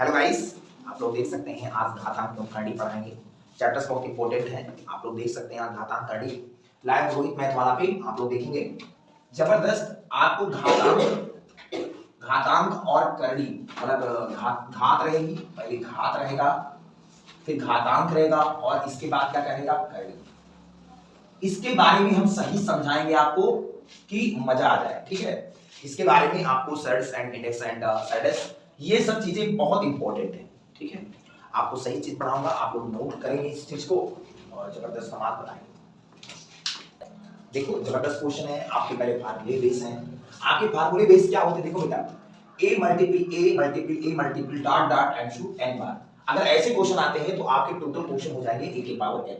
Hello guys, आप लोग देख सकते हैं आज घातांक एवं करणी पढ़ाएंगे। चैप्टर्स बहुत इंपॉर्टेंट है। आप लोग देख सकते हैं आज घातांक करणी लाइव रोहित मैथ वाला पे आप लोग देखेंगे। जबरदस्त आपको घातांक और करणी मतलब घात रहेगी, पहले घात रहेगा, फिर घातांक रहेगा और इसके बाद क्या करेगा करणी। इसके बारे में हम सही समझाएंगे आपको कि मजा आ जाए। ठीक है, इसके बारे में आपको surds and index and surds ये सब चीजें बहुत इंपॉर्टेंट है। ठीक है, आपको सही चीज पढ़ाऊंगा, आप लोग नोट करेंगे इस चीज को और जबरदस्त समाज बनाएंगे। देखो जबरदस्त क्वेश्चन है। आपके पहले फार्मूले बेस हैं। आपके फार्मूले बेस क्या होते हैं देखो बेटा, a multiple dot dot and shoe n बार। अगर ऐसे क्वेश्चन आते हैं तो आपके टोटल क्वेश्चन हो जाएंगे a के पावर n।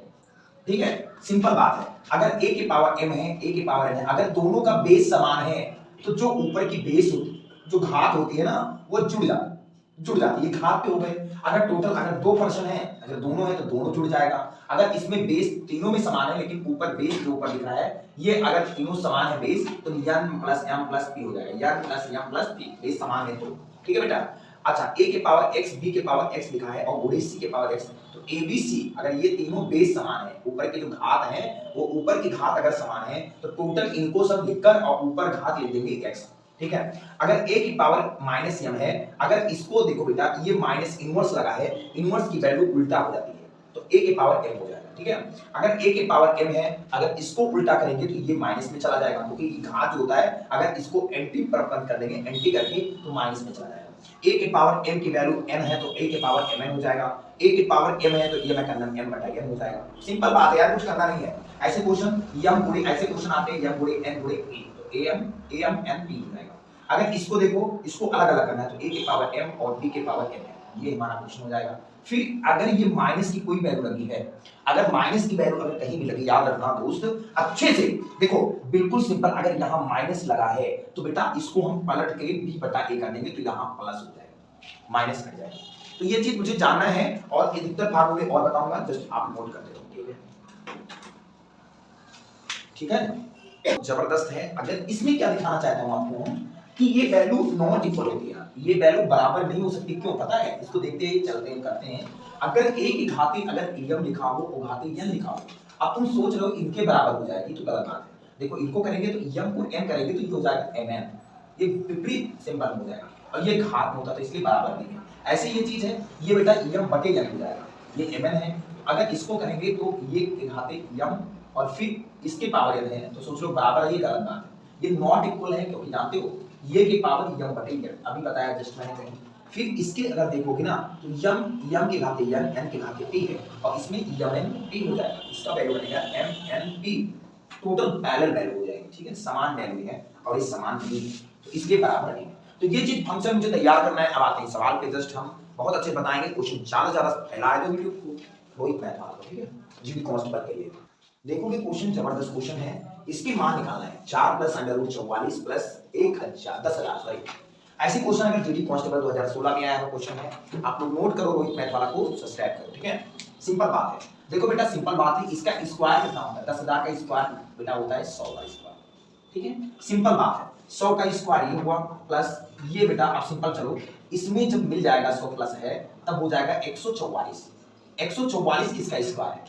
ठीक है, सिंपल बात है। अगर a के पावर m है, a के पावर n है, अगर दोनों का बेस समान है तो जो ऊपर की बेस होती जो घात होती है ना वो जुड़ जाती है। घात पे हो गए। अगर टोटल अगर 2% है, अगर दोनों है तो दोनों जुड़ जाएगा। अगर इसमें बेस तीनों में समान है लेकिन ऊपर बेस जो ऊपर लिखा है ये अगर तीनों समान है बेस तो n plus m plus p हो जाएगा। n plus m plus p base समान है तो। ठीक है बेटा। अच्छा, a के पावर x b के पावर x लिखा है और गुणे c के पावर x, तो abc अगर ये तीनों बेस समान है, ऊपर के जो घात है वो ऊपर की घात अगर समान है तो टोटल इनको सब लिखकर और ऊपर घात लिख देंगे x। ठीक है, अगर a की पावर माइनस m है, अगर इसको देखो बेटा ये माइनस इनवर्स लगा है, इनवर्स की वैल्यू उल्टा हो जाती है तो a के पावर m हो जाएगा। ठीक है, अगर a के पावर m है, अगर इसको उल्टा करेंगे तो ये माइनस में चला जाएगा क्योंकि घात जो होता है अगर इसको एंटी परपेंड कर देंगे, एंटी करके तो माइनस में चला जाएगा। a के पावर m की वैल्यू n है तो a के पावर mn हो जाएगा। a के पावर m है तो ये मैं करना m बटा n हो जाएगा। सिंपल बात है यार, कुछ करना नहीं है। ऐसे क्वेश्चन m गुणे ऐसे क्वेश्चन आते हैं m गुणे n गुणे p तो am n p हो जाएगा। अगर इसको देखो, इसको अलग अलग करना है तो a के पावर m और b के पावर n है, ये हमारा क्वेश्चन हो जाएगा। फिर अगर ये माइनस की कोई वैल्यू लगी है, अगर माइनस की वैल्यू अगर कहीं भी लगी, याद रखना दोस्त अच्छे से देखो, बिल्कुल सिंपल। अगर यहाँ माइनस लगा है तो बेटा इसको हम पलट के b बटा a कर देंगे तो यहाँ प्लस हो जाएगा, माइनस कट जाएगा। तो ये चीज मुझे जानना है और अधिकतर फार्मूले और बताऊंगा, जस्ट आप नोट करते रहो। ठीक है, जबरदस्त है। अगर इसमें क्या दिखाना चाहता हूं आपको कि ये वैल्यू नॉट इक्वल होती है, ये वैल्यू बराबर नहीं हो सकती। क्यों पता है? इसको देखते हैं, चलते हैं, करते हैं। अगर a की घाती अगर m लिखा हो और घाती n लिखा हो, अब तुम सोच रहे हो इनके बराबर हो जाएगी तो गलत बात है। देखो इनको करेंगे तो m को n करेंगे तो ये हो जाएगा mn, ये विपरीत सिंबल हो जाएगा और ये घात में होता तो इसलिए बराबर नहीं है। ऐसे ये चीज है, ये बेटा m बटे n हो जाएगा, ये mn है। अगर इसको करेंगे तो ये घाते m और फिर इसके पावर n है तो सोच लो बराबर है, ये गलत बात है। ये नॉट इक्वल है क्योंकि जानते हो ये के पावर m बटे n, अभी बताया जस्ट मैंने कहीं। फिर इसके अगर देखोगे ना तो m के घाते n के घाते p है और इसमें mn p हो जाएगा। इसका वैल्यू बनेगा mn p, total parallel value हो जाएगी। ठीक है, समान वैल्यू है और ये समान नहीं है तो इसके बराबर नहीं है। तो ये चीज हमसे मुझे तैयार करना है। अब आते हैं सवाल पे, जस्ट हम बहुत अच्छे बताएंगे। क्वेश्चन ज्यादा फैला दो वीडियो को, रोहित मैथ वाला। ठीक है, जीडी कांस्टेबल के लिए देखोगे क्वेश्चन जबरदस्त क्वेश्चन है। इसकी मान निकालना है 4 plus under root 44 plus 10,000 sorry. ऐसे क्वेश्चन अगर जीडी कांस्टेबल 2016 में आया हो क्वेश्चन है, आप लोग नोट करो, रोहित मैथ वाला को सब्सक्राइब करो। ठीक है, सिंपल बात है। देखो बेटा सिंपल बात है, इसका स्क्वायर कितना होता है? 10,000 का स्क्वायर बेटा होता है 100 का स्क्वायर। ठीक है, सिंपल बात है। 100 का स्क्वायर ये हुआ प्लस ये बेटा, आप सिंपल चलो, इसमें जब मिल जाएगा 100 प्लस है तब हो जाएगा 144। 144 किसका स्क्वायर है?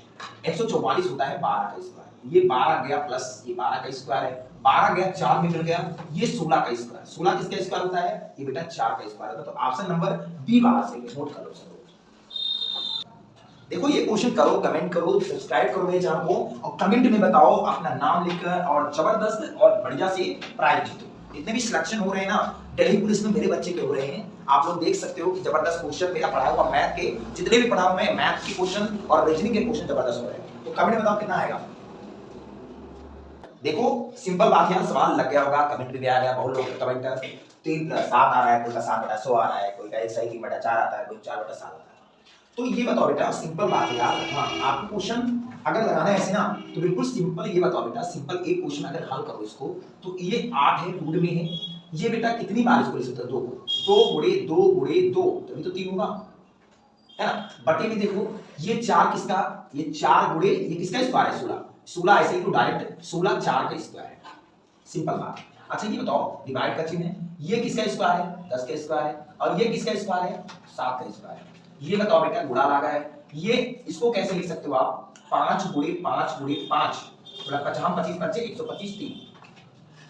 144 होता है 12 का स्क्वायर। ये 12 गया प्लस ये 12 का स्क्वायर है, 12 गया 4 में मिल गया, ये 16 का स्क्वायर। 16 किसका स्क्वायर होता है? ये बेटा 4 का स्क्वायर होता है। तो ऑप्शन नंबर बी बाहर से नोट कर लो सब। देखो ये क्वेश्चन करो, कमेंट करो, सब्सक्राइब करो मेरे चैनल को और कमेंट में बताओ अपना नाम लिखकर और जबरदस्त और बढ़िया से प्राइज जीतो। इतने भी सिलेक्शन हो रहे हैं ना, दिल्ली पुलिस में मेरे बच्चे के हो रहे हैं। आप लोग देख सकते हो कि जबरदस्त क्वेश्चन मेरा पढ़ाया हुआ मैथ के, जितने भी पढ़ा हूं मैं मैथ के क्वेश्चन और रीजनिंग के क्वेश्चन जबरदस्त हो रहे हैं। तो कमेंट में बताओ कितना आएगा। देखो सिंपल बात है, सवाल लग गया होगा, कमेंट भी आ गया। बहुत लोग का कमेंट 3/7 आ रहा है, कोई का 7/100 आ रहा है, कोई का 1/3/4 आता है, कोई 4/7 आता है। तो ये बताओ बेटा, सिंपल बात है यार। हाँ, आपको क्वेश्चन अगर लगाना है ऐसे ना तो बिल्कुल सिंपल। ये बताओ बेटा, सिंपल एक क्वेश्चन अगर हल करो इसको तो ये 8 है, रूट में है। ये बेटा कितनी बार इसको लिख सकते हो? 2 गुणे 2 गुणे 2 तभी तो 3 होगा, है ना। बटे में देखो ये 4 किसका? ये 4 गुणे ये किसका स्क्वायर है? 16। 16 ऐसे ही तो डायरेक्ट 16 4 का स्क्वायर है, सिंपल बात। अच्छा ये बताओ डिवाइड का चिन्ह है, ये किसका स्क्वायर है 10 का स्क्वायर है, और ये किसका स्क्वायर है 7 का स्क्वायर है। ये बताओ बेटा गुणा लगा है, ये इसको कैसे लिख सकते हो आप 5 गुणे 5 गुणे 5 मतलब 50 25 बच्चे 125 3।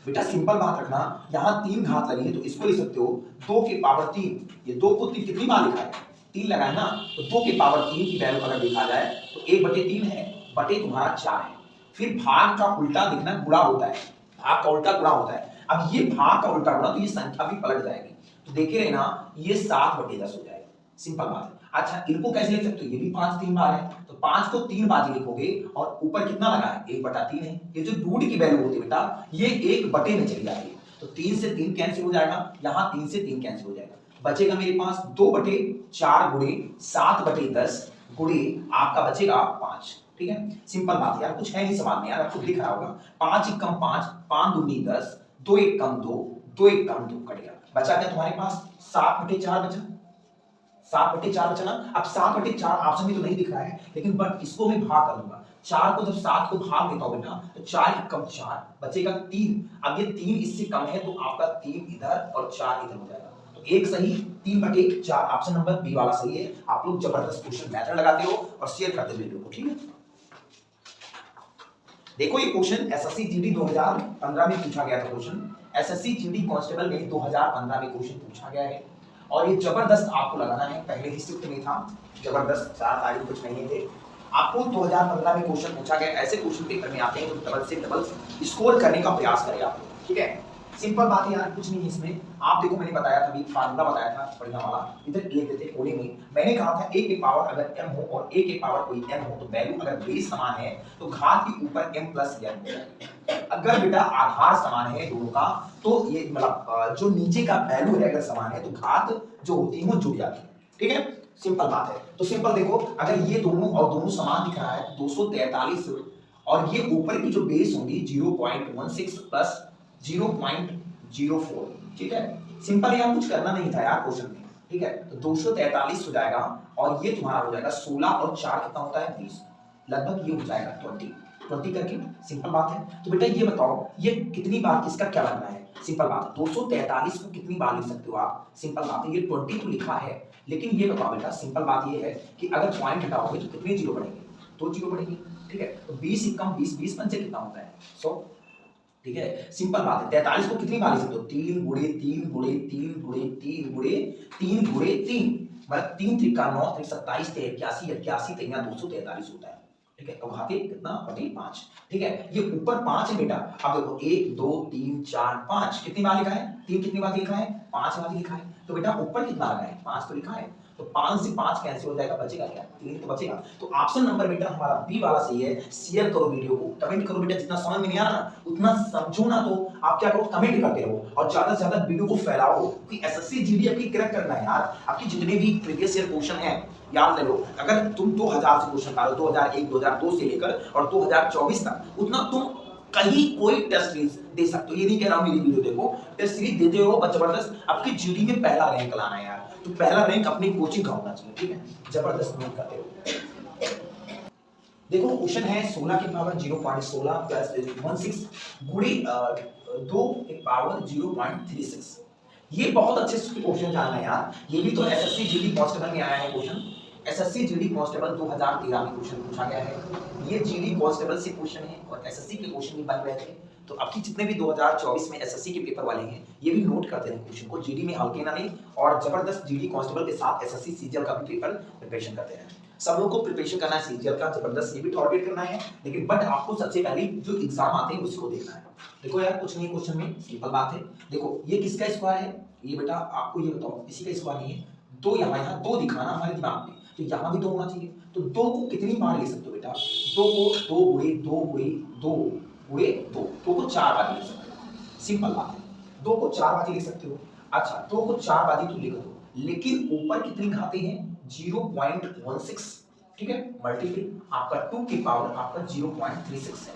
बेटा सिंपल बात रखना, यहाँ 3 घात लगी है तो इसको लिख सकते हो 2 के पावर 3। ये 2 को 3 कितनी बार लिखा है 3 लगा है ना, तो 2 के पावर 3 की वैल्यू अगर देखा जाए तो 1/3 है, बटे तुम्हारा 4 है। फिर भाग का उल्टा लिखना गुणा होता है, भाग का उल्टा गुणा होता है। अब ये भाग का उल्टा गुणा तो ये संख्या भी पलट जाएगी, तो देखे रहना ये 7/10 हो जाएगा, सिंपल बात है। अच्छा इनको कैसे लिख सकते हो, ये भी 5 3 बार है तो 5 को 3 बार लिखोगे और ऊपर कितना लगा है 1/3 है। ये जो रूट की वैल्यू होती है बेटा ये 1/, में चली जाती है, तो 3 से 3 कैंसिल हो जाएगा, यहाँ 3 से 3 कैंसिल हो जाएगा, बचेगा मेरे पास 2/4 गुणे 7/10 गुणे आपका बचेगा 5। ठीक है सिंपल बात यार, कुछ है नहीं सवाल में यार, आपको दिख रहा होगा 5 × 5 5 दूनी 10 2 1 कम 2 2 1 कम 2 कट गया, बचा क्या तुम्हारे पास 7/4 बचा, 7/4 बचा ना। अब 7/4 ऑप्शन में तो नहीं दिख रहा है, लेकिन बट इसको मैं भाग कर दूंगा, 4 को जब 7 को भाग देता हूं बेटा तो 4 1 कम 4 बचेगा 3। अब ये 3 इससे कम है तो आपका 3 इधर और 4 इधर हो जाएगा, तो एक सही 3/4 ऑप्शन नंबर बी वाला सही है। आप लोग जबरदस्त क्वेश्चन मेथड लगाते हो और शेयर करते हो वीडियो को, ठीक है। देखो ये क्वेश्चन एसएससी जीडी 2015 में पूछा गया था, क्वेश्चन एसएससी जीडी कांस्टेबल में 2015 में क्वेश्चन पूछा गया है, और ये जबरदस्त आपको लगाना है, पहले ही शिफ्ट में था जबरदस्त, 4 तारीख कुछ नहीं थे आपको 2015 में क्वेश्चन पूछा गया। ऐसे क्वेश्चन पेपर में आते हैं तो डबल से डबल स्कोर करने का प्रयास करें आप, ठीक है। सिंपल बात है यार, कुछ नहीं है इसमें। आप देखो मैंने बताया था अभी फार्मूला बताया था बढ़िया वाला, इधर लिख देते कोने में। मैंने कहा था a के पावर अगर m हो और a के पावर कोई n हो तो वैल्यू अगर बेस समान है तो घात के ऊपर m प्लस n हो जाएगा। अगर बेटा आधार समान है दोनों का तो ये मतलब जो नीचे का वैल्यू है अगर समान है तो घात जो होती है वो जुड़ जाती है, ठीक है। सिंपल बात है। तो सिंपल देखो अगर ये दोनों और दोनों समान दिख रहा है 243 और ये ऊपर की जो बेस होंगी 0.16 प्लस 0.04, ठीक है। सिंपल यार कुछ करना नहीं था यार क्वेश्चन में, ठीक है। तो 243 हो जाएगा और ये तुम्हारा हो जाएगा 16 और 4 कितना होता है 20, लगभग ये हो जाएगा 20 करके, सिंपल बात है। तो बेटा ये बताओ ये कितनी बार इसका क्या लगना है, सिंपल बात है। 243 को कितनी बार लिख सकते हो आप, सिंपल बात है। ये 20 तो लिखा है लेकिन ये बताओ बेटा सिंपल बात ये है कि अगर पॉइंट हटाओगे तो कितने जीरो बढ़ेंगे, 2 जीरो बढ़ेंगे, ठीक है। तो 20 कम 20 20 पंचे कितना होता है 100, ठीक है। सिंपल बात है। 43 को कितनी बार लिख सकते हो 3 गुणे 3 गुणे 3 गुणे 3 गुणे 3 गुणे 3 मतलब 3 3 का 9 3 27 81 81 3 243 होता है, ठीक है। तो घाते कितना बटे 5, ठीक है। ये ऊपर 5 है बेटा, अब देखो 1 2 3 4 5 कितनी बार लिखा है, 3 कितनी बार लिखा है 5 बार लिखा है, तो बेटा ऊपर कितना लगा है 5 तो लिखा है, तो 5 से 5 कैंसिल हो जाएगा, बचेगा क्या 3 तो बचेगा। तो ऑप्शन नंबर बेटा हमारा बी वाला सही है। शेयर करो वीडियो को, कमेंट करो बेटा, जितना समझ में नहीं आ रहा ना उतना समझो ना, तो आप क्या करो कमेंट करते रहो और ज्यादा से ज्यादा वीडियो को फैलाओ, क्योंकि एसएससी जीडी आपकी क्रैक करना है यार। आपकी जितने भी प्रीवियस ईयर क्वेश्चन है याद ले लो, अगर तुम 2000 से क्वेश्चन पालो 2001 2002 से लेकर और 2024 तक, उतना तुम कहीं कोई टेस्ट सीरीज दे सकते हो। ये नहीं कह रहा हूं मेरी वीडियो देखो, टेस्ट सीरीज देते हो बस जबरदस्त। आपकी जीडी में पहला रैंक लाना है यार, तो पहला रैंक अपनी कोचिंग का होना चाहिए, ठीक है। जबरदस्त मेहनत करते हो। देखो क्वेश्चन है 16 की पावर 0.16 प्लस 16 गुणे 2 की पावर 0.36। ये बहुत अच्छे से क्वेश्चन जानना है यार। ये भी तो एसएससी जीडी कांस्टेबल में आया है क्वेश्चन, एसएससी जीडी कांस्टेबल 2013 में क्वेश्चन पूछा गया है। ये जीडी कांस्टेबल से क्वेश्चन है और एसएससी के क्वेश्चन भी बन रहे थे, तो अब की जितने भी 2024 में एसएससी के पेपर वाले हैं ये भी नोट करते हैं क्वेश्चन को, जीडी में हल्के ना नहीं, और जबरदस्त जीडी कांस्टेबल के साथ एसएससी सीजीएल का भी पेपर प्रिपरेशन करते हैं। सब लोग को प्रिपरेशन करना है सीजीएल का, जबरदस्त ये भी टारगेट करना है, लेकिन बट आपको सबसे पहले जो एग्जाम आते हैं उसको देखना है। देखो यार कुछ नहीं क्वेश्चन में, सिंपल बात है। देखो ये किसका स्क्वायर है, ये बेटा आपको ये बताओ इसी का स्क्वायर नहीं है, दो यहाँ दो दिखाना हमारे दिमाग में, तो यहाँ भी 2 होना चाहिए। तो 2 को कितनी बार लिख सकते हो बेटा, 2 को 2 गुणे 2 गुणे 2 गुणे 2, 2 को 4 बार लिख सकते हो, सिंपल बात है। 2 को 4 बार लिख सकते हो। अच्छा 2 को 4 बार तो लिख दो, लेकिन ऊपर कितनी घाते हैं 0.16, ठीक है। मल्टीप्लाई आपका 2 की पावर आपका 0.36 है,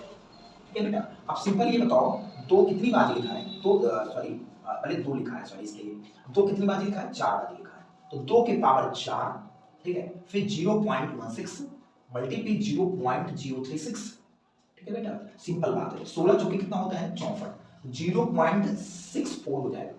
ठीक है बेटा। अब सिंपल ये बताओ 2 कितनी बार लिखा है, तो सॉरी पहले 2 लिखा है, सॉरी इसके लिए 2 कितनी बार लिखा है 4 बार लिखा है, तो 2 की पावर 4, ठीक है। फिर 0.16 मल्टीप्लाई 0.036, ठीक है बेटा। सिंपल बात है। 16 चौके कितना होता है 64, 0.64 हो जाएगा।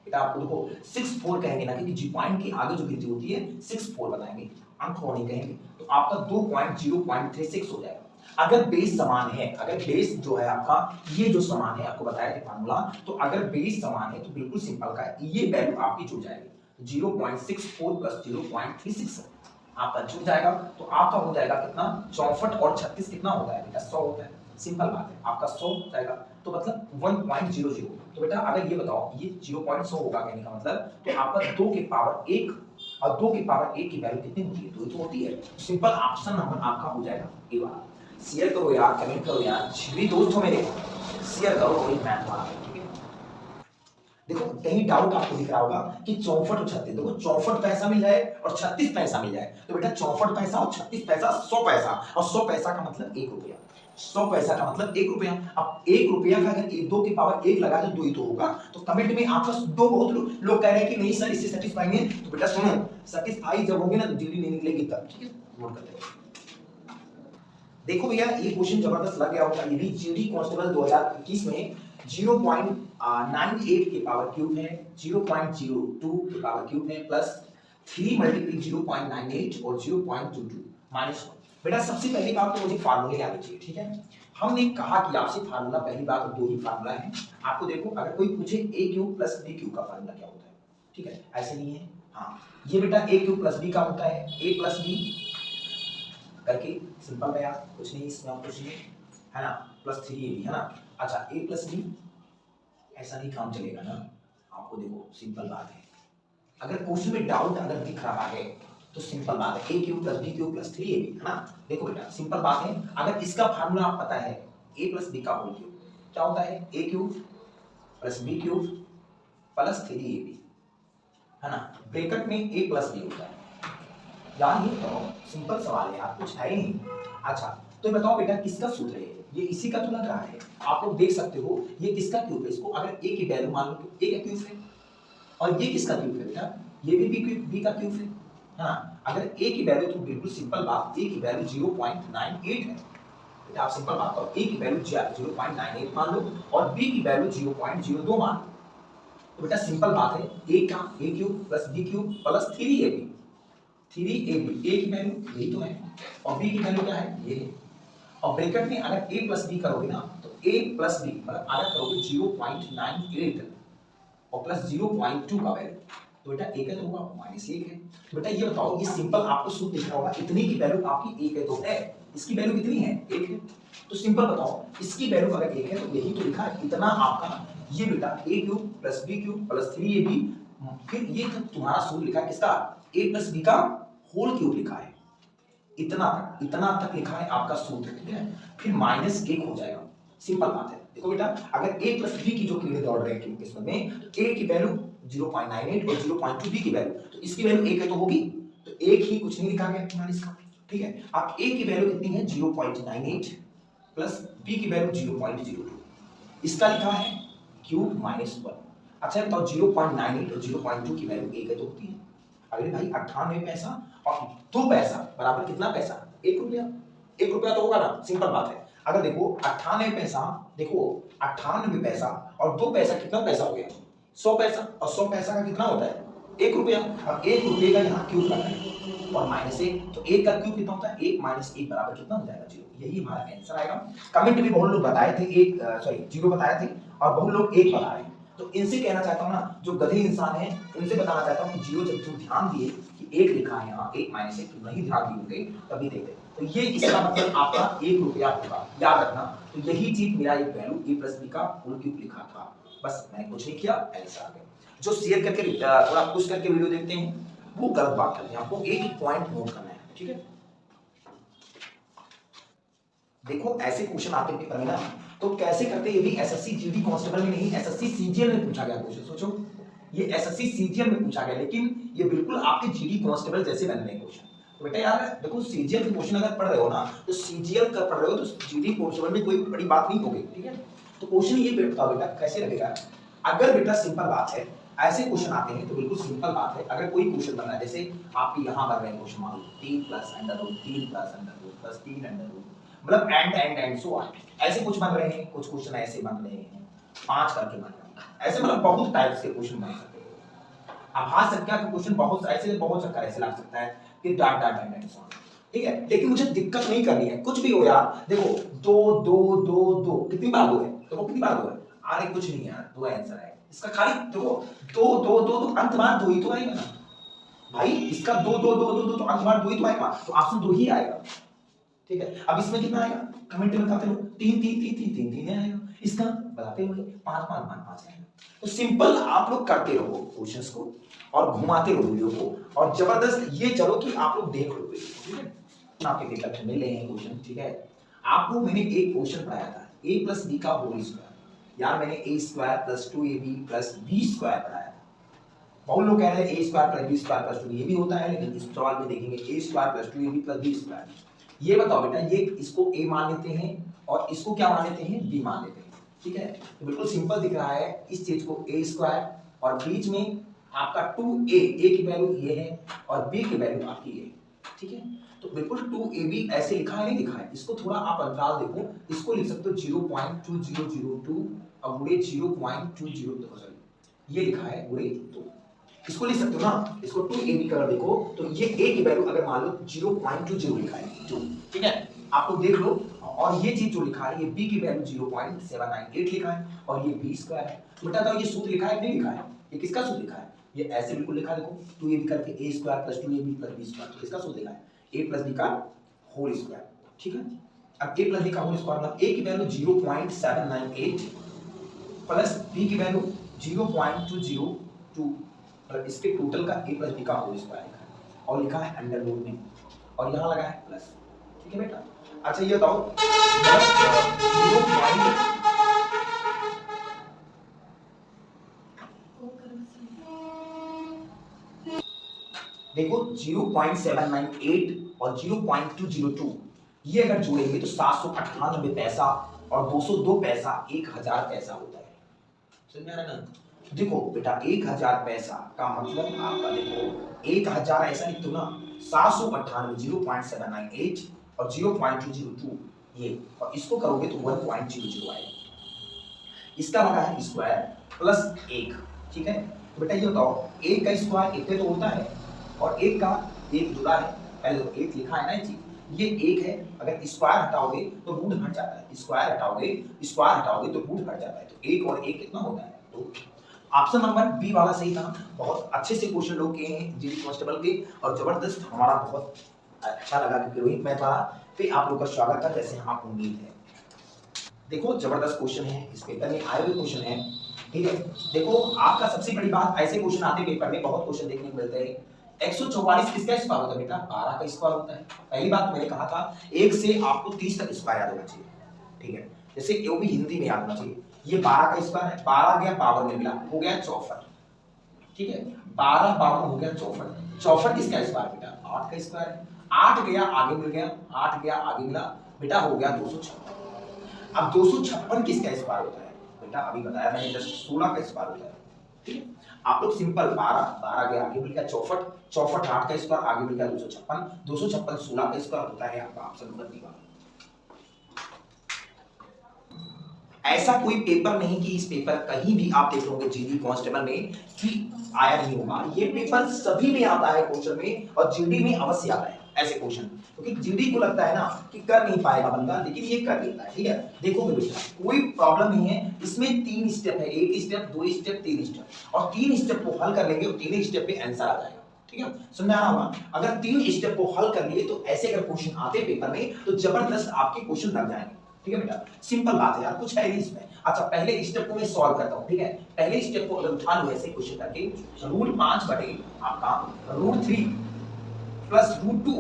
बेटा आपको देखो 64 कहेंगे ना, क्योंकि जी पॉइंट के आगे जो गिनती होती है 64 बताएंगे, अंक नहीं कहेंगे, तो आपका 2.036 हो जाएगा। अगर बेस समान है, अगर बेस जो है आपका ये जो समान है, आपको बताया था फार्मूला, तो अगर बेस समान है तो बिल्कुल सिंपल का है, ये वैल्यू आपकी जुड़ जाएगी। 0.64 प्लस 0.36 आपका जुड़ जाएगा, तो आपका हो जाएगा कितना 64 और 36 कितना होता है बेटा 100 होता है। सिंपल बात है, आपका 100 हो जाएगा, तो मतलब 1.00। तो बेटा अगर ये बताओ ये 0.100 होगा कहने का मतलब, तो आपका 2 के पावर 1 और 2 के पावर 1 की वैल्यू कितनी होती है, 2 तो होती है। सिंपल ऑप्शन नंबर आपका हो जाएगा ए वाला। शेयर करो यार, कमेंट करो यार, छिड़ी दोस्त हो मेरे, शेयर करो कोई मैथ वाला, ठीक है। देखो कहीं डाउट आपको दिख रहा होगा कि 64 और 36, देखो 64 पैसा मिल जाए और 36 पैसा मिल जाए, तो बेटा 64 पैसा और 36 पैसा 100 पैसा, और 100 पैसा का मतलब 1 रुपया, 100 पैसा का मतलब 1 रुपया। अब 1 रुपया का अगर 2 की पावर 1 लगा तो 2 ही तो होगा। तो कमेंट में आपका दो बहुत लोग कह रहे हैं कि नहीं सर इससे सेटिस्फाई है, तो बेटा सुनो, सेटिस्फाई जब होगे ना तो जीडी नहीं निकलेगी तब, ठीक है। नोट करते हैं। देखो भैया ये क्वेश्चन जबरदस्त लग गया होगा, ये भी जीडी कांस्टेबल 2021 में 0.98 के पावर क्यूब है, 0.02 के पावर क्यूब है, प्लस 3 मल्टीपल 0.98 और 0.22 माइनस 1। बेटा सबसे पहली बात तो मुझे फार्मूले आने चाहिए, ठीक है। हमने कहा कि आपसे फार्मूला, पहली बात तो 2 ही फार्मूला है आपको। देखो अगर कोई पूछे a cube plus b cube का फार्मूला क्या होता है, ठीक है, ऐसे नहीं है। हाँ ये बेटा a क्यूब प्लस b का होता है, a प्लस b करके सिंपल है यार, कुछ नहीं इसमें और कुछ नहीं है ना, प्लस 3ab है ना। अच्छा a प्लस b ऐसा नहीं काम चलेगा ना आपको। देखो सिंपल बात है, अगर क्वेश्चन में डाउट अगर दिख रहा है तो सिंपल बात है a cube plus b cube plus 3ab है ना। देखो बेटा सिंपल बात है, अगर इसका फार्मूला आप पता है a प्लस b का होल क्यूब क्या होता है, a cube plus b cube plus 3ab है ना, ब्रैकेट में a प्लस b होता है यार। ये तो सिंपल सवाल है यार, कुछ है ही नहीं। अच्छा तो बताओ बेटा किसका सूत्र है ये, इसी का तो लग रहा है। आप लोग देख सकते हो ये किसका क्यूब है, इसको अगर a की वैल्यू मान लो तो a का क्यूब है, और ये किसका क्यूब है बेटा, ये भी b का क्यूब है ना। अगर a की वैल्यू तो बिल्कुल सिंपल बात, a की वैल्यू 0.98 है बेटा, आप सिंपल बात करो, a की वैल्यू 0.98 मान लो और b की वैल्यू 0.02 मान लो, तो बेटा सिंपल बात है a का a cube plus b cube plus 3ab, 3ab a की वैल्यू यही तो है और b की वैल्यू क्या है ये है। और ब्रैकेट में अगर a प्लस b करोगे ना तो a प्लस b मतलब अगर करोगे 0.98 और प्लस 0.2 का वैल्यू, तो बेटा एक है तो होगा माइनस 1 है। तो बेटा ये बताओ, ये सिंपल आपको सूत्र दिख रहा होगा, इतनी की वैल्यू आपकी 1 है तो है, इसकी वैल्यू कितनी है 1 है, तो सिंपल बताओ इसकी वैल्यू अगर 1 है तो यही तो लिखा है इतना आपका, ये बेटा a cube plus b cube plus 3ab, फिर ये तो तुम्हारा सूत्र लिखा है किसका, a प्लस b का होल क्यूब लिखा है, इतना तक लिखा है आपका सूत्र, ठीक है। फिर माइनस 1 हो जाएगा, सिंपल बात है। देखो बेटा अगर a प्लस b की जो कीड़े दौड़ रहे हैं किस में, तो a की वैल्यू 0.98 और 0.2 b की वैल्यू, तो इसकी वैल्यू 1 है तो होगी, तो 1 ही कुछ नहीं लिखा गया तुम्हारे इसका, ठीक है। अब a की वैल्यू कितनी है 0.98 प्लस b की वैल्यू 0.02, इसका लिखा है क्यूब माइनस 1। अच्छा बताओ 0.98 और 0.2 की वैल्यू 1 है तो होती है, अरे भाई 98 पैसा और 2 पैसा बराबर कितना पैसा 1 रुपया, 1 रुपया तो होगा ना, सिंपल बात है। अगर देखो 98 पैसा, देखो 98 पैसा और 2 पैसा कितना पैसा हो गया 100 पैसा, और 100 पैसा का कितना होता है 1 रुपया। अब 1 रुपये का यहाँ क्यूब लगा है और माइनस 1, तो 1 का क्यूब कितना होता है 1 माइनस 1 बराबर कितना हो जाएगा 0, यही हमारा आंसर आएगा। कमेंट में बहुत लोग बताए थे 1 सॉरी 0 बताए थे और बहुत लोग 1 बता रहे हैं, तो इनसे कहना चाहता हूं ना जो गधे इंसान है उनसे बताना चाहता हूं कि 0 जब तुम ध्यान दिए कि 1 लिखा है यहाँ 1 माइनस 1 नहीं ध्यान दिए होंगे तभी देते, तो ये इसका मतलब आपका 1 रुपया होगा, याद रखना। तो यही चीज मेरा एक वैल्यू a प्लस b का होल क्यूब लिखा था, बस मैंने कुछ नहीं किया, आंसर आ गया। जो शेयर करके थोड़ा पुश करके वीडियो देखते हैं वो गलत बात करते हैं, आपको एक एक पॉइंट नोट करना है, ठीक है। देखो ऐसे क्वेश्चन आते पेपर में ना तो कैसे करते, ये भी एसएससी जीडी कांस्टेबल में नहीं एसएससी सीजीएल में पूछा गया क्वेश्चन, सोचो ये एसएससी सीजीएल में पूछा गया, लेकिन ये बिल्कुल आपके जीडी कांस्टेबल जैसे बन रहे क्वेश्चन। तो बेटा यार देखो सीजीएल के क्वेश्चन अगर पढ़ रहे हो ना तो सीजीएल का पढ़ रहे हो तो जीडी कांस्टेबल में कोई बड़ी बात नहीं होगी, ठीक है। तो क्वेश्चन ये बताओ बेटा कैसे लगेगा, अगर बेटा सिंपल बात है ऐसे क्वेश्चन आते हैं तो बिल्कुल सिंपल बात है। अगर कोई क्वेश्चन बन रहा है जैसे आपके यहाँ बन रहे हैं क्वेश्चन मान लो 3 plus under root 3 plus under root plus 3 under root, मतलब एंड सो ऑन, ऐसे कुछ बन रहे हैं, कुछ क्वेश्चन ऐसे बन रहे हैं, 5 करके बन रहा है। ऐसे मतलब बहुत टाइप्स के क्वेश्चन बन सकते हैं। आभास संख्या का क्वेश्चन बहुत ऐसे बहुत चक्कर ऐसे लग सकता है कि डाट डाट डाट डाट, ठीक है, लेकिन मुझे दिक्कत नहीं करनी है, कुछ भी हो यार। देखो 2 2 2 2 कितनी बार 2 है, देखो कितनी बार 2 है, अरे कुछ नहीं यार, 2 आंसर है इसका। खाली देखो 2 2 2 तो अंत बार 2 ही तो आएगा ना भाई, इसका 2 2 2 2 तो अंत बार 2 ही तो आएगा, तो ऑप्शन 2 ही आएगा, ठीक है। अब इसमें कितना आएगा, कमेंट में बताते रहो, 3 3 3 3 3 3 आएगा, इसका बताते हुए 5 5 5 5 आएगा। तो सिंपल आप लोग करते रहो क्वेश्चंस को और घुमाते रहो वीडियो को, और जबरदस्त ये चलो कि आप लोग देख लो, ठीक है। आपके पेपर में मिले हैं क्वेश्चन, ठीक है। आपको मैंने एक क्वेश्चन पढ़ाया था a + b का होल स्क्वायर, यार मैंने a² + 2ab + b² पढ़ाया था। बहुत लोग कह रहे हैं a² + b² + 2 ये भी होता है, लेकिन इस सवाल में देखेंगे a² + 2ab + b²। ये बताओ बेटा, ये इसको a मान लेते हैं और इसको क्या मान लेते हैं, b मान लेते हैं, ठीक है। तो बिल्कुल सिंपल दिख रहा है, इस चीज को a² और बीच में आपका 2a, a की वैल्यू ये है और b की वैल्यू आपकी ये, ठीक है। तो बिल्कुल 2ab ऐसे लिखा है, नहीं लिखा है, इसको थोड़ा आप अंतराल देखो, इसको लिख सकते हो 0.2002 और गुणे 0.20, ये लिखा है गुणे 2, इसको लिख सकते हो ना। इसको 2ab कर देखो तो ये a की वैल्यू अगर मान लो 0.20 लिखा है 2, ठीक है, आप लोग देख लो। और ये चीज जो लिखा है ये b की वैल्यू 0.798 लिखा है और ये b² है। बेटा तो ये सूत्र लिखा है नहीं लिखा है, ये किसका सूत्र लिखा है, ये ऐसे बिल्कुल लिखा है, देखो 2ab करके a² + 2ab + b², इसका सूत्र लिखा है a + b का होल स्क्वायर, ठीक है। अब a + b का होल स्क्वायर मतलब a की वैल्यू 0.798 प्लस b की वैल्यू 0.202, और इसके टोटल का a + b का होल स्क्वायर लिखा है और लिखा है अंडर रूट में, और यहाँ लगा है प्लस, ठीक है बेटा। अच्छा ये बताओ देखो 0.798 और 0.202 ये अगर जोड़ेंगे तो 798 पैसा और 202 पैसा 1000 पैसा होता है, समझ में आ रहा है ना। देखो बेटा 1000 पैसा का मतलब आपका देखो 1000 ऐसा लिख दो ना, 798 0.798 और 0.202 ये, और इसको करोगे तो 1.00 आएगा, इसका लगा है स्क्वायर प्लस 1, ठीक है। तो बेटा ये बताओ 1 का स्क्वायर इतने तो होता है और 1 का 1 जुड़ा है, पहले तो 1 लिखा है ना, ये 1 है, अगर स्क्वायर हटाओगे तो रूट हट जाता है, स्क्वायर हटाओगे तो रूट हट जाता है, तो 1 और 1 कितना होता है 2। ऑप्शन नंबर बी वाला सही था। बहुत अच्छे से क्वेश्चन लोग किए हैं जीडी कांस्टेबल के, और जबरदस्त, हमारा बहुत अच्छा लगा क्योंकि रोहित मैथ वाला पे आप लोग का स्वागत है, जैसे हम उम्मीद है। देखो जबरदस्त क्वेश्चन है, इस पेपर में आए हुए क्वेश्चन है, ठीक है। देखो आपका सबसे बड़ी बात, ऐसे क्वेश्चन आते हैं पेपर में, बहुत क्वेश्चन देखने को मिलते हैं। 144 किसका स्क्वायर होता है बेटा, 12 का स्क्वायर होता है। पहली बात मैंने कहा था 1 से आपको 30 तक स्क्वायर याद होना चाहिए, ठीक है, जैसे वो भी हिंदी में याद होना चाहिए। ये 12 का स्क्वायर है, 12 गया 52 में मिला, हो गया 64, ठीक है, 12 52 हो गया 64, 64 किसका स्क्वायर बेटा, 8 का स्क्वायर है, 8 गया आगे मिल गया, 8 गया आगे मिला बेटा, हो गया 256। अब 256 किसका स्क्वायर होता है बेटा, अभी बताया मैंने जस्ट 16 का स्क्वायर होता है, ठीक है। आप लोग सिंपल 12 गया आगे मिल गया 64, 64 8 का स्क्वायर आगे मिल गया 256, 256 16 का स्क्वायर होता है आपका ऑप्शन नंबर डी। ऐसा कोई पेपर नहीं कि इस पेपर कहीं भी आप देख लोगे जीडी कांस्टेबल में कि आया नहीं होगा, ये पेपर सभी में आता है क्वेश्चन में, और जीडी में अवश्य आता है ऐसे क्वेश्चन, क्योंकि जीडी को लगता है ना कि कर नहीं पाएगा बंदा, लेकिन ये कर लेता है, ठीक है। देखोगे बेटा कोई प्रॉब्लम नहीं है, इसमें 3 स्टेप है, 1 स्टेप 2 स्टेप 3 स्टेप, और 3 स्टेप को हल कर लेंगे और 3 स्टेप पे आंसर आ जाएगा, ठीक है। समझ आ रहा होगा, अगर 3 स्टेप को हल कर लिए तो ऐसे अगर क्वेश्चन आते पेपर में तो जबरदस्त आपके क्वेश्चन लग जाएंगे, ठीक है बेटा। सिंपल बात है यार, कुछ है नहीं इसमें। अच्छा पहले स्टेप को मैं सॉल्व करता हूं, ठीक है। पहले स्टेप को अगर उठा लो ऐसे क्वेश्चन करके, √5 बटे आपका √3 प्लस √2,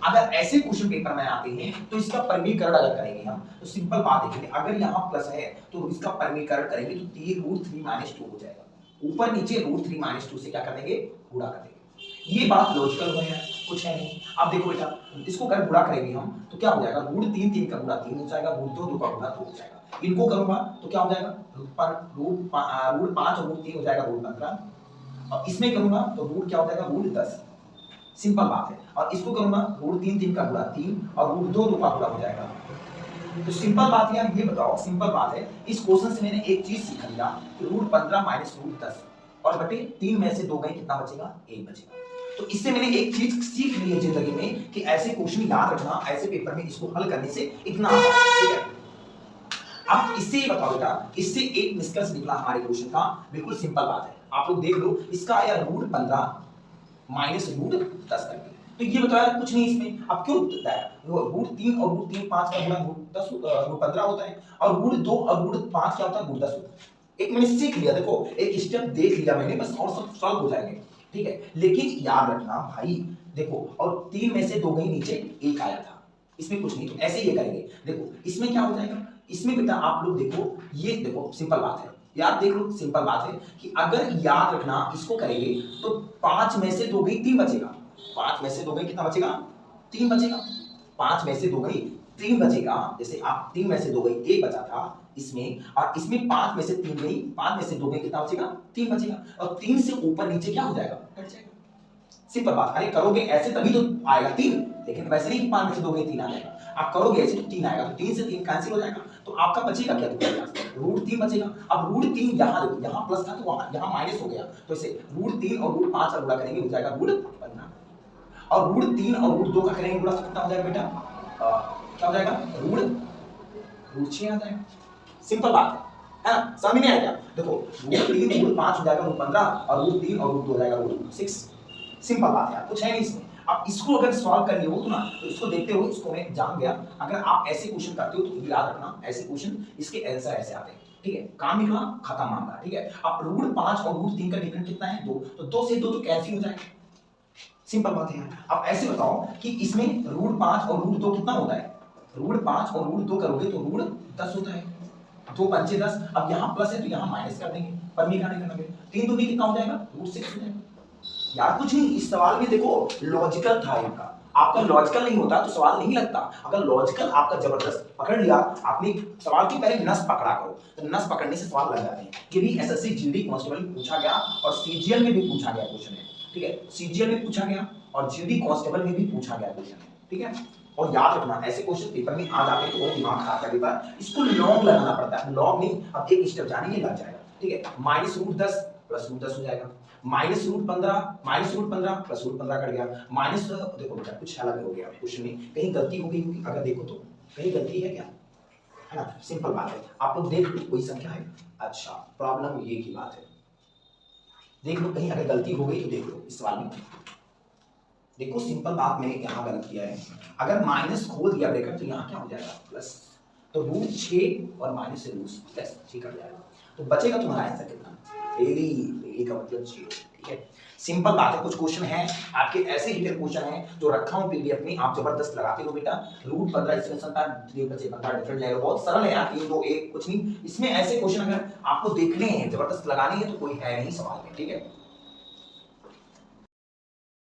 अगर ऐसे क्वेश्चन पेपर में आते हैं तो इसका परिमीकरण अगर करेंगे हम तो सिंपल बात देखेंगे, अगर यहाँ प्लस है तो इसका परिमीकरण करेंगे तो 3 √3 - 2 हो जाएगा, ऊपर नीचे √3 - 2 से क्या कर देंगे, गुणा कर देंगे। ये बात लॉजिकल है, कुछ है नहीं। अब देखो बेटा इसको अगर गुणा करेंगे हम तो क्या हो जाएगा, √3 3 का गुणा 3 हो जाएगा, √2 2 का गुणा 2 हो जाएगा। इनको करूंगा तो क्या हो जाएगा, √5 और √3 हो जाएगा √15, और इसमें करूंगा तो रूट क्या हो जाएगा, √10, सिंपल बात है। और इसको करूंगा √3 3 का गुणा 3 और √2 2 का गुणा हो जाएगा तो सिंपल बात है यार, ये बताओ सिंपल बात है, इस क्वेश्चन से मैंने एक चीज सीख लिया कि रूट 15 माइनस रूट 10 और बटे 3 में से 2 गए, कितना बचेगा? 1 बचेगा। तो इससे मैंने एक चीज सीख ली है जिंदगी में कि ऐसे क्वेश्चन याद रखना, ऐसे पेपर में इसको हल करने से इतना आता है, ठीक है। अब इससे ये बताओ बेटा, इससे एक निष्कर्ष निकला हमारे क्वेश्चन का, बिल्कुल सिंपल बात है, आप लोग देख लो, इसका आया रूट 15 माइनस रूट 10 करके। तो ये बताओ यार कुछ नहीं इसमें, अब क्यों बताया? रूट 3 और रूट 3 5 का गुणा रूट 10 रूट 15 होता है, और रूट 2 और रूट 5 क्या होता है? रूट 10 होता है। एक मैंने सीख लिया, देखो एक स्टेप देख लिया मैंने, बस और सब सॉल्व हो जाएंगे, ठीक है। लेकिन याद रखना भाई, देखो और 3 में से 2 गई नीचे, 1 आया था, इसमें कुछ नहीं, तो ऐसे ही ये करेंगे। देखो इसमें क्या हो जाएगा, इसमें बेटा आप लोग देखो, ये देखो सिंपल बात है यार, देख लो सिंपल बात है कि अगर याद रखना इसको करेंगे तो 5 में से 2 गई 3 बचेगा, 5 में से 2 गई कितना बचेगा? 3 बचेगा। 5 में से 2 गई 3 बचेगा, जैसे आप 3 में से 2 गई 1 बचा था इसमें, और इसमें 5 में से 3 गई, 5 में से 2 गई कितना बचेगा? 3 बचेगा, और 3 से ऊपर नीचे क्या हो जाएगा? कट जाएगा। सिंपल बात, अरे करोगे ऐसे तभी तो आएगा 3, लेकिन वैसे नहीं कि 5 में से 2 गई 3 आ जाएगा, आप करोगे ऐसे तो 3 आएगा, तो 3 से 3 कैंसिल हो जाएगा, तो आपका बचेगा क्या? रूट 3 बचेगा। अब रूट 3 यहाँ देखो, यहाँ प्लस था तो वहां यहाँ माइनस हो गया, तो इसे रूट 3 और रूट 5 का गुणा करेंगे, हो जाएगा रूट 15, और रूट 3 और रूट 2 का करेंगे गुणा तो कितना हो जाएगा बेटा? क्या हो जाएगा? रूट 6 आ जाएगा। सिंपल बात है ना, समझ में आया क्या? देखो रूट 3 रूट 5 हो जाएगा रूट 15, और रूट 3 और रूट 2 हो जाएगा रूट 6। सिंपल बात है यार, कुछ है नहीं इसमें। अब इसको अगर सॉल्व कर लिए हो तो ना, तो इसको देखते हो, इसको मैं जान गया, अगर आप ऐसे क्वेश्चन करते हो तो याद रखना, ऐसे क्वेश्चन इसके आंसर ऐसे आते हैं, ठीक है। काम निकला, खत्म मामला, ठीक है। अब रूट 5 और रूट 3 का डिफरेंस कितना है? 2, तो 2 से 2 तो कैंसिल हो जाएगा, सिंपल बात है यार। अब ऐसे बताओ कि इसमें रूट 5 और रूट 2 कितना होता है? रूट 5 और रूट 2 करोगे तो रूट 10 होता है, 2 पंचे 10, अब यहाँ प्लस है तो यहाँ माइनस कर देंगे, पर नहीं करना, 3 दूनी कितना हो जाएगा? रूट 6 हो जाएगा। यार कुछ नहीं, इस सवाल में देखो लॉजिकल था इनका, आपका लॉजिकल नहीं होता तो सवाल नहीं लगता, अगर लॉजिकल आपका जबरदस्त पकड़ लिया आपने, सवाल की पहले नस पकड़ा करो, तो नस पकड़ने से सवाल लग जाते हैं। ये भी एसएससी जीडी कांस्टेबल में पूछा गया और सीजीएल में भी पूछा गया क्वेश्चन है, ठीक है। सीजीएल में पूछा गया और जीडी कांस्टेबल में भी पूछा गया क्वेश्चन है, ठीक है। और याद रखना ऐसे क्वेश्चन पेपर में आ जाते हैं तो बहुत दिमाग खराब कर देता है, इसको लॉन्ग लगाना पड़ता है, लॉन्ग नहीं, अब एक स्टेप जाने लग जाएगा, ठीक है। माइनस रूट 10 प्लस रूट 10 हो जाएगा, minus root 15 plus root 15 cut गया, माइनस, देखो बेटा कुछ अलग हो गया क्वेश्चन में, कहीं गलती हो गई होगी, अगर देखो तो कहीं गलती है क्या, है ना? सिंपल बात है, आप लोग देख लो कोई संख्या है, अच्छा प्रॉब्लम ये की बात है, देख लो कहीं अगर गलती हो गई तो देख लो इस सवाल में, देखो सिंपल बात मैंने यहाँ गलत किया है, अगर माइनस खोल दिया ब्रैकेट तो यहाँ क्या हो जाएगा? प्लस, तो रूट 6 और माइनस से रूट प्लस 6 कट जाएगा, तो बचेगा तुम्हारा आंसर कितना? ए का मतलब 0, ठीक है। सिंपल बात है, कुछ क्वेश्चन हैं आपके ऐसे ही क्वेश्चन हैं जो रखा हूं पीडीएफ में, आप जबरदस्त लगाते हो बेटा। रूट 15 इसमें 3 बचे 15 डिफरेंट ले लो, बहुत सरल है यार, 3 2 1 कुछ नहीं, इसमें ऐसे क्वेश्चन अगर आपको देखने हैं जबरदस्त लगाने हैं तो कोई है नहीं सवाल में, ठीक है।